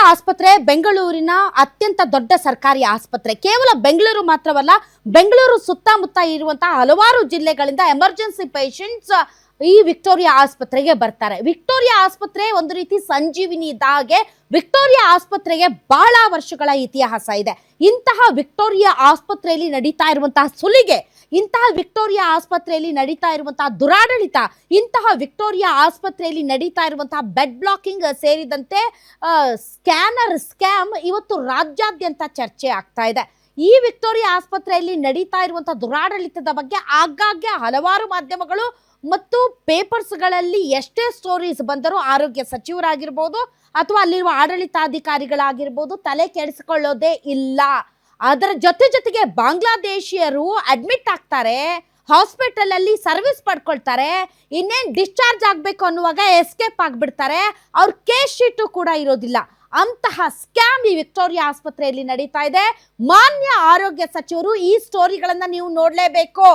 ಆಸ್ಪತ್ರೆ ಬೆಂಗಳೂರಿನ ಅತ್ಯಂತ ದೊಡ್ಡ ಸರ್ಕಾರಿ ಆಸ್ಪತ್ರೆ. ಕೇವಲ ಬೆಂಗಳೂರು ಮಾತ್ರವಲ್ಲ, ಬೆಂಗಳೂರು ಸುತ್ತಮುತ್ತ ಇರುವಂತಹ ಹಲವಾರು ಜಿಲ್ಲೆಗಳಿಂದ ಎಮರ್ಜೆನ್ಸಿ ಪೇಷಂಟ್ಸ್ ಈ ವಿಕ್ಟೋರಿಯಾ ಆಸ್ಪತ್ರೆಗೆ ಬರ್ತಾರೆ. ವಿಕ್ಟೋರಿಯಾ ಆಸ್ಪತ್ರೆ ಒಂದು ರೀತಿ ಸಂಜೀವಿನಿ ಇದ್ದ ಹಾಗೆ. ವಿಕ್ಟೋರಿಯಾ ಆಸ್ಪತ್ರೆಗೆ ಬಹಳ ವರ್ಷಗಳ ಇತಿಹಾಸ ಇದೆ. ಇಂತಹ ವಿಕ್ಟೋರಿಯಾ ಆಸ್ಪತ್ರೆಯಲ್ಲಿ ನಡೀತಾ ಇರುವಂತಹ ಸುಲಿಗೆ, ಇಂತಹ ವಿಕ್ಟೋರಿಯಾ ಆಸ್ಪತ್ರೆಯಲ್ಲಿ ನಡೀತಾ ಇರುವಂತಹ ದುರಾಡಳಿತ, ಇಂತಹ ವಿಕ್ಟೋರಿಯಾ ಆಸ್ಪತ್ರೆಯಲ್ಲಿ ನಡೀತಾ ಇರುವಂತಹ ಬೆಡ್ ಬ್ಲಾಕಿಂಗ್ ಸೇರಿದಂತೆ ಸ್ಕ್ಯಾನರ್ ಸ್ಕ್ಯಾಮ್ ಇವತ್ತು ರಾಜ್ಯಾದ್ಯಂತ ಚರ್ಚೆ ಆಗ್ತಾ ಇದೆ. ಈ ವಿಕ್ಟೋರಿಯಾ ಆಸ್ಪತ್ರೆಯಲ್ಲಿ ನಡೀತಾ ಇರುವಂತಹ ದುರಾಡಳಿತದ ಬಗ್ಗೆ ಆಗಾಗ್ಗೆ ಹಲವಾರು ಮಾಧ್ಯಮಗಳು ಮತ್ತು ಪೇಪರ್ಸ್ಗಳಲ್ಲಿ ಎಷ್ಟೇ ಸ್ಟೋರೀಸ್ ಬಂದರೂ ಆರೋಗ್ಯ ಸಚಿವರಾಗಿರ್ಬೋದು ಅಥವಾ ಅಲ್ಲಿರುವ ಆಡಳಿತಾಧಿಕಾರಿಗಳಾಗಿರ್ಬೋದು ತಲೆ ಕೆಡಿಸಿಕೊಳ್ಳೋದೇ ಇಲ್ಲ. ಅದರ ಜೊತೆಗೆ ಬಾಂಗ್ಲಾದೇಶಿಯರು ಅಡ್ಮಿಟ್ ಆಗ್ತಾರೆ, ಹಾಸ್ಪಿಟಲ್ ಅಲ್ಲಿ ಸರ್ವಿಸ್ ಪಡ್ಕೊಳ್ತಾರೆ, ಇನ್ನೇನು ಡಿಸ್ಚಾರ್ಜ್ ಆಗಬೇಕು ಅನ್ನುವಾಗ ಎಸ್ಕೇಪ್ ಆಗಿಬಿಡ್ತಾರೆ. ಅವ್ರ ಕೇಸ್ ಶೀಟು ಕೂಡ ಇರೋದಿಲ್ಲ. ಅಂತಹ ಸ್ಕ್ಯಾಮ್ ಈ ವಿಕ್ಟೋರಿಯಾ ಆಸ್ಪತ್ರೆಯಲ್ಲಿ ನಡೀತಾ ಇದೆ. ಮಾನ್ಯ ಆರೋಗ್ಯ ಸಚಿವರು ಈ ಸ್ಟೋರಿಗಳನ್ನ ನೀವು ನೋಡಲೇಬೇಕು.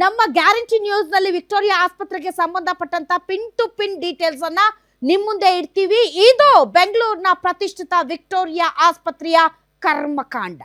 ನಮ್ಮ ಗ್ಯಾರಂಟಿ ನ್ಯೂಸ್ ನಲ್ಲಿ ವಿಕ್ಟೋರಿಯಾ ಆಸ್ಪತ್ರೆಗೆ ಸಂಬಂಧಪಟ್ಟಂತ ಪಿನ್ ಟು ಪಿನ್ ಡೀಟೇಲ್ಸ್ ಅನ್ನ ನಿಮ್ ಮುಂದೆ ಇಡ್ತೀವಿ. ಇದು ಬೆಂಗಳೂರಿನ ಪ್ರತಿಷ್ಠಿತ ವಿಕ್ಟೋರಿಯಾ ಆಸ್ಪತ್ರೆಯ ಕರ್ಮಕಾಂಡ.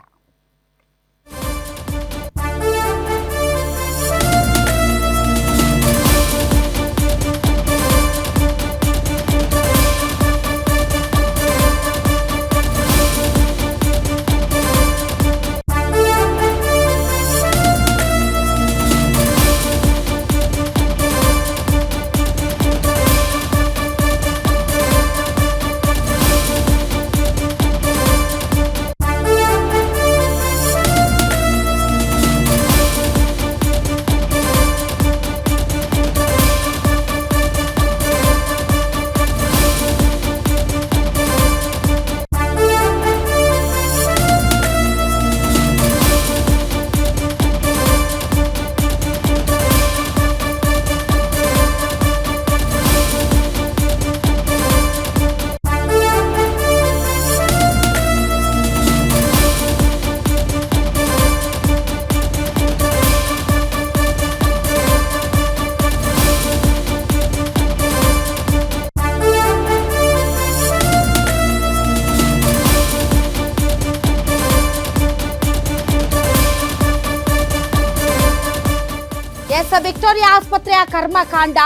ವಿಕ್ಟೋರಿಯಾ ಆಸ್ಪತ್ರೆಯ ಕರ್ಮಕಾಂಡ.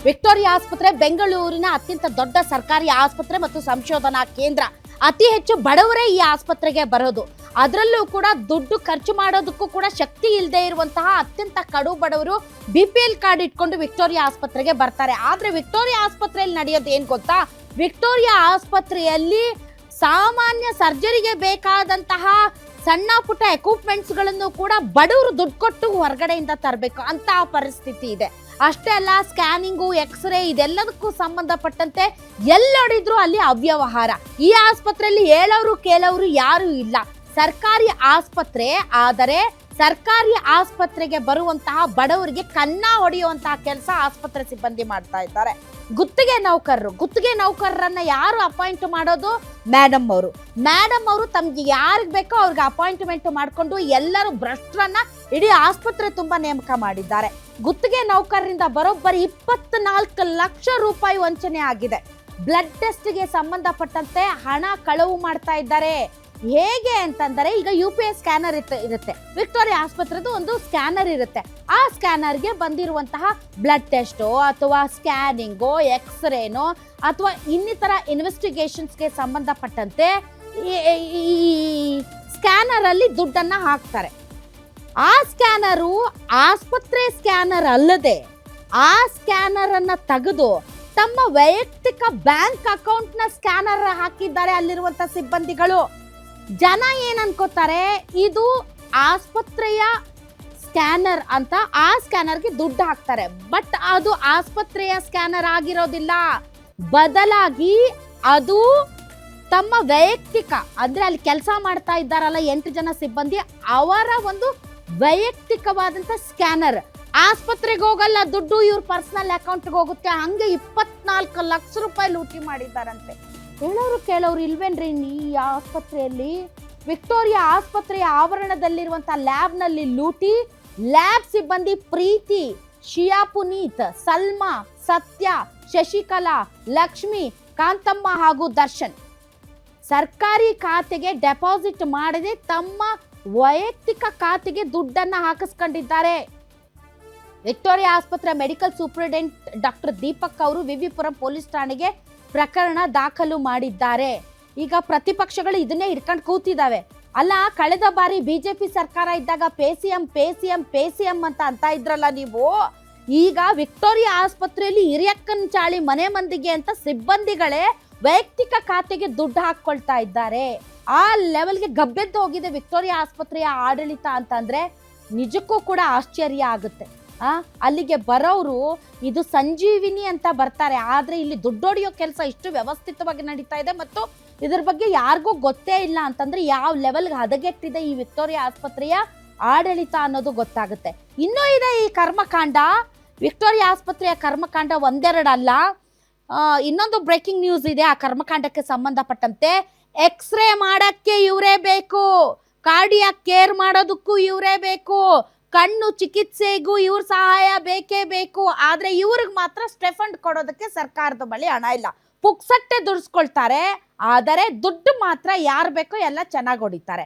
ವಿಕ್ಟೋರಿಯಾ ಆಸ್ಪತ್ರೆ ಬೆಂಗಳೂರಿನ ಅತ್ಯಂತ ದೊಡ್ಡ ಸರ್ಕಾರಿ ಆಸ್ಪತ್ರೆ ಮತ್ತು ಸಂಶೋಧನಾ ಕೇಂದ್ರ. ಅತಿ ಹೆಚ್ಚು ಬಡವರೇ ಈ ಆಸ್ಪತ್ರೆಗೆ ಬರೋದು. ಅದರಲ್ಲೂ ಕೂಡ ದುಡ್ಡು ಖರ್ಚು ಮಾಡೋದಕ್ಕೂ ಕೂಡ ಶಕ್ತಿ ಇಲ್ಲದೆ ಇರುವಂತಹ ಅತ್ಯಂತ ಕಡು ಬಡವರು BPL ಕಾರ್ಡ್ ಇಟ್ಕೊಂಡು ವಿಕ್ಟೋರಿಯಾ ಆಸ್ಪತ್ರೆಗೆ ಬರ್ತಾರೆ. ಆದ್ರೆ ವಿಕ್ಟೋರಿಯಾ ಆಸ್ಪತ್ರೆಯಲ್ಲಿ ನಡೆಯೋದು ಏನ್ ಗೊತ್ತಾ? ವಿಕ್ಟೋರಿಯಾ ಆಸ್ಪತ್ರೆಯಲ್ಲಿ ಸಾಮಾನ್ಯ ಸರ್ಜರಿಗೆ ಬೇಕಾದಂತಹ ಸಣ್ಣ ಪುಟ್ಟ ಎಕ್ವಿಪ್ಮೆಂಟ್ಸ್ಗಳನ್ನು ಕೂಡ ಬಡವರು ದುಡ್ಡು ಕೊಟ್ಟು ಹೊರಗಡೆಯಿಂದ ತರಬೇಕು ಅಂತ ಪರಿಸ್ಥಿತಿ ಇದೆ. ಅಷ್ಟೇ ಅಲ್ಲ, ಸ್ಕ್ಯಾನಿಂಗು, ಎಕ್ಸ್ರೇ ಇದೆಲ್ಲದಕ್ಕೂ ಸಂಬಂಧಪಟ್ಟಂತೆ ಎಲ್ಲೋಡಿದ್ರು ಅಲ್ಲಿ ಅವ್ಯವಹಾರ. ಈ ಆಸ್ಪತ್ರೆಯಲ್ಲಿ ಹೇಳೋರು ಕೇಳೋರು ಯಾರು ಇಲ್ಲ. ಸರ್ಕಾರಿ ಆಸ್ಪತ್ರೆ ಆದರೆ ಸರ್ಕಾರಿ ಆಸ್ಪತ್ರೆಗೆ ಬರುವಂತಹ ಬಡವರಿಗೆ ಕನ್ನ ಹೊಡೆಯುವಂತಹ ಕೆಲಸ ಆಸ್ಪತ್ರೆ ಸಿಬ್ಬಂದಿ ಮಾಡ್ತಾ ಇದ್ದಾರೆ. ಗುತ್ತಿಗೆ ನೌಕರರನ್ನ ಯಾರು ಅಪಾಯಿಂಟ್ ಮಾಡೋದು? ಮೇಡಮ್ ಅವರು ತಮ್ಗೆ ಯಾರಿಗೆ ಬೇಕೋ ಅವ್ರಿಗೆ ಅಪಾಯಿಂಟ್ಮೆಂಟ್ ಮಾಡಿಕೊಂಡು ಎಲ್ಲರೂ ಭ್ರಷ್ಟರನ್ನ ಇಡೀ ಆಸ್ಪತ್ರೆ ತುಂಬಾ ನೇಮಕ ಮಾಡಿದ್ದಾರೆ. ಗುತ್ತಿಗೆ ನೌಕರರಿಂದ ಬರೋಬ್ಬರಿ 24 ಲಕ್ಷ ರೂಪಾಯಿ ವಂಚನೆ ಆಗಿದೆ. ಬ್ಲಡ್ ಟೆಸ್ಟ್ಗೆ ಸಂಬಂಧಪಟ್ಟಂತೆ ಹಣ ಕಳವು ಮಾಡ್ತಾ ಇದ್ದಾರೆ. ಹೇಗೆ ಅಂತಂದರೆ, ಈಗ UPI ಸ್ಕ್ಯಾನರ್ ಇರುತ್ತೆ, ವಿಕ್ಟೋರಿಯಾ ಆಸ್ಪತ್ರೆದು ಒಂದು ಸ್ಕ್ಯಾನರ್ ಇರುತ್ತೆ. ಆ ಸ್ಕ್ಯಾನರ್ಗೆ ಬಂದಿರುವಂತಹ ಬ್ಲಡ್ ಟೆಸ್ಟೋ ಅಥವಾ ಸ್ಕ್ಯಾನಿಂಗೋ, ಎಕ್ಸ್ರೇನೋ ಅಥವಾ ಇನ್ನಿತರ ಇನ್ವೆಸ್ಟಿಗೇಷನ್ಸ್ಗೆ ಸಂಬಂಧಪಟ್ಟಂತೆ ಈ ಸ್ಕ್ಯಾನರ್ ಅಲ್ಲಿ ದುಡ್ಡನ್ನ ಹಾಕ್ತಾರೆ. ಆ ಸ್ಕ್ಯಾನರು ಆಸ್ಪತ್ರೆ ಸ್ಕ್ಯಾನರ್ ಅಲ್ಲದೆ ಆ ಸ್ಕ್ಯಾನರ್ ಅನ್ನ ತೆಗೆದು ತಮ್ಮ ವೈಯಕ್ತಿಕ ಬ್ಯಾಂಕ್ ಅಕೌಂಟ್ ನ ಸ್ಕ್ಯಾನರ್ ಹಾಕಿದ್ದಾರೆ ಅಲ್ಲಿರುವಂತ ಸಿಬ್ಬಂದಿಗಳು. ಜನ ಏನ್ ಅನ್ಕೋತಾರೆ, ಇದು ಆಸ್ಪತ್ರೆಯ ಸ್ಕ್ಯಾನರ್ ಅಂತ ಆ ಸ್ಕ್ಯಾನರ್ಗೆ ದುಡ್ಡು ಹಾಕ್ತಾರೆ. ಬಟ್ ಅದು ಆಸ್ಪತ್ರೆಯ ಸ್ಕ್ಯಾನರ್ ಆಗಿರೋದಿಲ್ಲ. ಬದಲಾಗಿ ಅದು ತಮ್ಮ ವೈಯಕ್ತಿಕ, ಅಂದ್ರೆ ಅಲ್ಲಿ ಕೆಲಸ ಮಾಡ್ತಾ ಇದ್ದಾರಲ್ಲ 8 ಜನ ಸಿಬ್ಬಂದಿ, ಅವರ ಒಂದು ವೈಯಕ್ತಿಕವಾದಂತ ಸ್ಕ್ಯಾನರ್. ಆಸ್ಪತ್ರೆಗೆ ಹೋಗಲ್ಲ ದುಡ್ಡು, ಇವ್ರ ಪರ್ಸನಲ್ ಅಕೌಂಟ್ಗೆ ಹೋಗುತ್ತೆ. ಹಂಗೆ 24 ಲಕ್ಷ ರೂಪಾಯಿ ಲೂಟಿ ಮಾಡಿದ್ದಾರಂತೆ. ಹೇಳೋರು ಕೇಳೋರು ಇಲ್ವೇನ್ರಿ ಈ ಆಸ್ಪತ್ರೆಯಲ್ಲಿ? ವಿಕ್ಟೋರಿಯಾ ಆಸ್ಪತ್ರೆಯ ಆವರಣದಲ್ಲಿರುವಂತಹ ಲ್ಯಾಬ್ನಲ್ಲಿ ಲೂಟಿ. ಲ್ಯಾಬ್ ಸಿಬ್ಬಂದಿ ಪ್ರೀತಿ, ಶಿಯಾ ಪುನೀತ್, ಸಲ್ಮಾ, ಸತ್ಯ, ಶಶಿಕಲಾ, ಲಕ್ಷ್ಮಿ, ಕಾಂತಮ್ಮ ಹಾಗೂ ದರ್ಶನ್ ಸರ್ಕಾರಿ ಖಾತೆಗೆ ಡೆಪಾಸಿಟ್ ಮಾಡದೆ ತಮ್ಮ ವೈಯಕ್ತಿಕ ಖಾತೆಗೆ ದುಡ್ಡನ್ನ ಹಾಕಿಸ್ಕೊಂಡಿದ್ದಾರೆ. ವಿಕ್ಟೋರಿಯಾ ಆಸ್ಪತ್ರೆ ಮೆಡಿಕಲ್ ಸೂಪರಿಂಟೆಂಡೆಂಟ್ ಡಾಕ್ಟರ್ ದೀಪಕ್ ಅವರು ವಿವಿಪುರಂ ಪೊಲೀಸ್ ಠಾಣೆಗೆ ಪ್ರಕರಣ ದಾಖಲು ಮಾಡಿದ್ದಾರೆ. ಈಗ ಪ್ರತಿಪಕ್ಷಗಳು ಇದನ್ನೇ ಹಿಡ್ಕೊಂಡು ಕೂತಿದ್ದಾವೆ. ಅಲ್ಲ, ಕಳೆದ ಬಾರಿ ಬಿಜೆಪಿ ಸರ್ಕಾರ ಇದ್ದಾಗ ಪೇಸಿಎಂ ಅಂತ ಇದ್ರಲ್ಲ ನೀವು, ಈಗ ವಿಕ್ಟೋರಿಯಾ ಆಸ್ಪತ್ರೆಯಲ್ಲಿ ಹಿರಿಯಕ್ಕನ್ ಚಾಳಿ ಮನೆ ಮಂದಿಗೆ ಅಂತ ಸಿಬ್ಬಂದಿಗಳೇ ವೈಯಕ್ತಿಕ ಖಾತೆಗೆ ದುಡ್ಡು ಹಾಕೊಳ್ತಾ ಇದ್ದಾರೆ. ಆ ಲೆವೆಲ್ಗೆ ಗಬ್ಬೆದ್ದು ಹೋಗಿದೆ ವಿಕ್ಟೋರಿಯಾ ಆಸ್ಪತ್ರೆಯ ಆಡಳಿತ ಅಂತಂದ್ರೆ ನಿಜಕ್ಕೂ ಕೂಡ ಆಶ್ಚರ್ಯ ಆಗುತ್ತೆ. ಅಲ್ಲಿಗೆ ಬರೋರು ಇದು ಸಂಜೀವಿನಿ ಅಂತ ಬರ್ತಾರೆ, ಆದ್ರೆ ಇಲ್ಲಿ ದುಡ್ಡೊಡೆಯೋ ಕೆಲಸ ಇಷ್ಟು ವ್ಯವಸ್ಥಿತವಾಗಿ ನಡೀತಾ ಇದೆ ಮತ್ತು ಇದ್ರ ಬಗ್ಗೆ ಯಾರಿಗೂ ಗೊತ್ತೇ ಇಲ್ಲ ಅಂತಂದ್ರೆ ಯಾವ ಲೆವೆಲ್ಗೆ ಹದಗೆಟ್ಟಿದೆ ಈ ವಿಕ್ಟೋರಿಯಾ ಆಸ್ಪತ್ರೆಯ ಆಡಳಿತ ಅನ್ನೋದು ಗೊತ್ತಾಗುತ್ತೆ. ಇನ್ನೂ ಇದೆ ಈ ಕರ್ಮಕಾಂಡ. ವಿಕ್ಟೋರಿಯಾ ಆಸ್ಪತ್ರೆಯ ಕರ್ಮಕಾಂಡ ಒಂದೆರಡಲ್ಲ. ಇನ್ನೊಂದು ಬ್ರೇಕಿಂಗ್ ನ್ಯೂಸ್ ಇದೆ ಆ ಕರ್ಮಕಾಂಡಕ್ಕೆ ಸಂಬಂಧಪಟ್ಟಂತೆ. ಎಕ್ಸ್ರೇ ಮಾಡಕ್ಕೆ ಇವರೇ ಬೇಕು, ಕಾರ್ಡಿಯಾಕ್ ಕೇರ್ ಮಾಡೋದಕ್ಕೂ ಇವರೇ ಬೇಕು, ಕಣ್ಣು ಚಿಕಿತ್ಸೆಗೂ ಇವ್ರ ಸಹಾಯ ಬೇಕೇ ಬೇಕು. ಆದ್ರೆ ಇವ್ರಿಗೆ ಮಾತ್ರ ಸ್ಟೆಫಂಡ್ ಕೊಡೋದಕ್ಕೆ ಸರ್ಕಾರದ ಬಳಿ ಹಣ ಇಲ್ಲ. ಪುಕ್ಸಟ್ಟೆ ದುಡಿಸ್ಕೊಳ್ತಾರೆ, ಆದರೆ ದುಡ್ಡು ಮಾತ್ರ ಯಾರು ಬೇಕೋ ಎಲ್ಲ ಚೆನ್ನಾಗಿ ಹೊಡಿತಾರೆ.